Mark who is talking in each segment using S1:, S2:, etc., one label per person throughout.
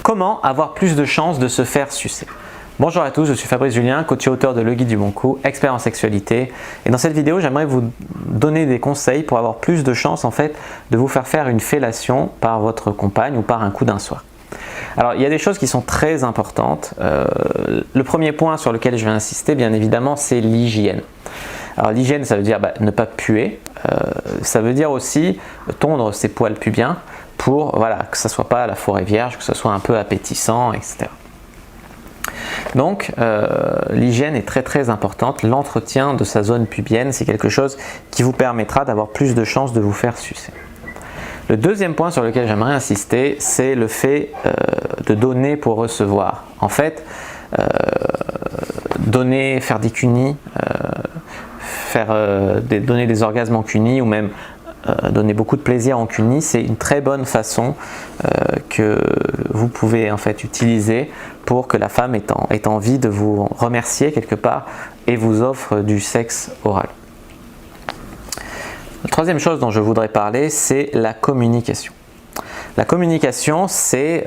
S1: Comment avoir plus de chances de se faire sucer? Bonjour à tous, je suis Fabrice Julien, coach et auteur de Le Guide du Bon Coup, expert en sexualité. Et dans cette vidéo, j'aimerais vous donner des conseils pour avoir plus de chances en fait de vous faire une fellation par votre compagne ou par un coup d'un soir. Alors, il y a des choses qui sont très importantes. Le premier point sur lequel je vais insister, bien évidemment, c'est l'hygiène. Alors, l'hygiène, ça veut dire ne pas puer. Ça veut dire aussi tondre ses poils pubiens pour que ça ne soit pas à la forêt vierge, que ça soit un peu appétissant, etc. Donc, l'hygiène est très importante. L'entretien de sa zone pubienne, c'est quelque chose qui vous permettra d'avoir plus de chances de vous faire sucer. Le deuxième point sur lequel j'aimerais insister, c'est le fait de donner pour recevoir. En fait, donner, faire des cunis, donner des orgasmes en cunis ou même donner beaucoup de plaisir en cunis, c'est une très bonne façon que vous pouvez en fait utiliser pour que la femme ait envie de vous remercier quelque part et vous offre du sexe oral. La troisième chose dont je voudrais parler, c'est la communication. La communication, c'est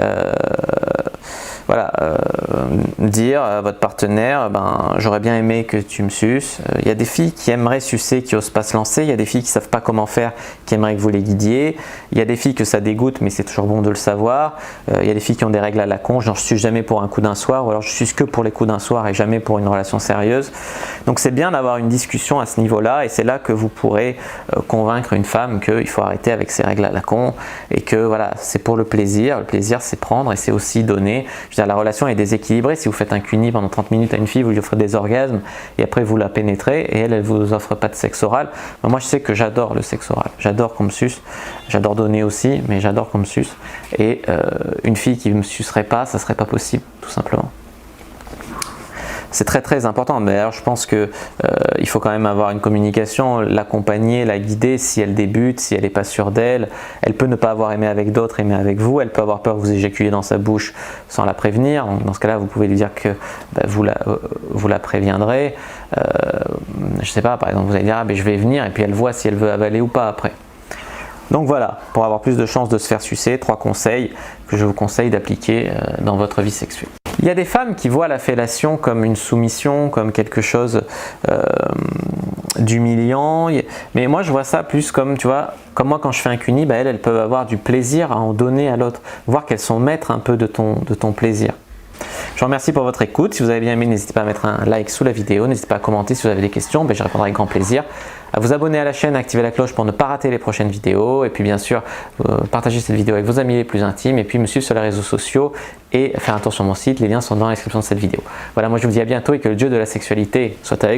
S1: dire à votre partenaire, j'aurais bien aimé que tu me suces. Il y a des filles qui aimeraient sucer, qui n'osent pas se lancer. Il y a des filles qui ne savent pas comment faire, qui aimeraient que vous les guidiez. Il y a des filles que ça dégoûte, mais c'est toujours bon de le savoir. Il y a des filles qui ont des règles à la con, genre je suce jamais pour un coup d'un soir, ou alors je suce que pour les coups d'un soir et jamais pour une relation sérieuse. Donc c'est bien d'avoir une discussion à ce niveau-là, et c'est là que vous pourrez convaincre une femme qu'il faut arrêter avec ses règles à la con, et que c'est pour le plaisir. Le plaisir, c'est prendre et c'est aussi donner. Je veux dire, la relation est déséquilibrée. Si vous faites un cuni pendant 30 minutes à une fille, vous lui offrez des orgasmes et après vous la pénétrez et elle vous offre pas de sexe oral. Moi, je sais que j'adore le sexe oral. J'adore qu'on me suce. J'adore donner aussi, mais j'adore qu'on me suce. Et une fille qui ne me sucerait pas, ça serait pas possible, tout simplement. C'est très important, mais alors je pense qu'il faut quand même avoir une communication, l'accompagner, la guider si elle débute, si elle n'est pas sûre d'elle. Elle peut ne pas avoir aimé avec d'autres, aimer avec vous. Elle peut avoir peur que vous éjaculez dans sa bouche sans la prévenir. Donc dans ce cas-là, vous pouvez lui dire que vous la préviendrez. Je ne sais pas, par exemple, vous allez dire je vais venir, et puis elle voit si elle veut avaler ou pas après. Donc voilà, pour avoir plus de chances de se faire sucer, 3 conseils que je vous conseille d'appliquer dans votre vie sexuelle. Il y a des femmes qui voient la fellation comme une soumission, comme quelque chose d'humiliant, mais moi je vois ça plus comme, comme moi quand je fais un cuni, elles peuvent avoir du plaisir à en donner à l'autre, voir qu'elles sont maîtres un peu de ton plaisir. Je vous remercie pour votre écoute. Si vous avez bien aimé, n'hésitez pas à mettre un like sous la vidéo, n'hésitez pas à commenter si vous avez des questions, je répondrai avec grand plaisir. À vous abonner à la chaîne, à activer la cloche pour ne pas rater les prochaines vidéos, et puis bien sûr partager cette vidéo avec vos amis les plus intimes, et puis me suivre sur les réseaux sociaux et faire un tour sur mon site. Les liens sont dans la description de cette vidéo. Voilà, moi je vous dis à bientôt et que le dieu de la sexualité soit avec vous.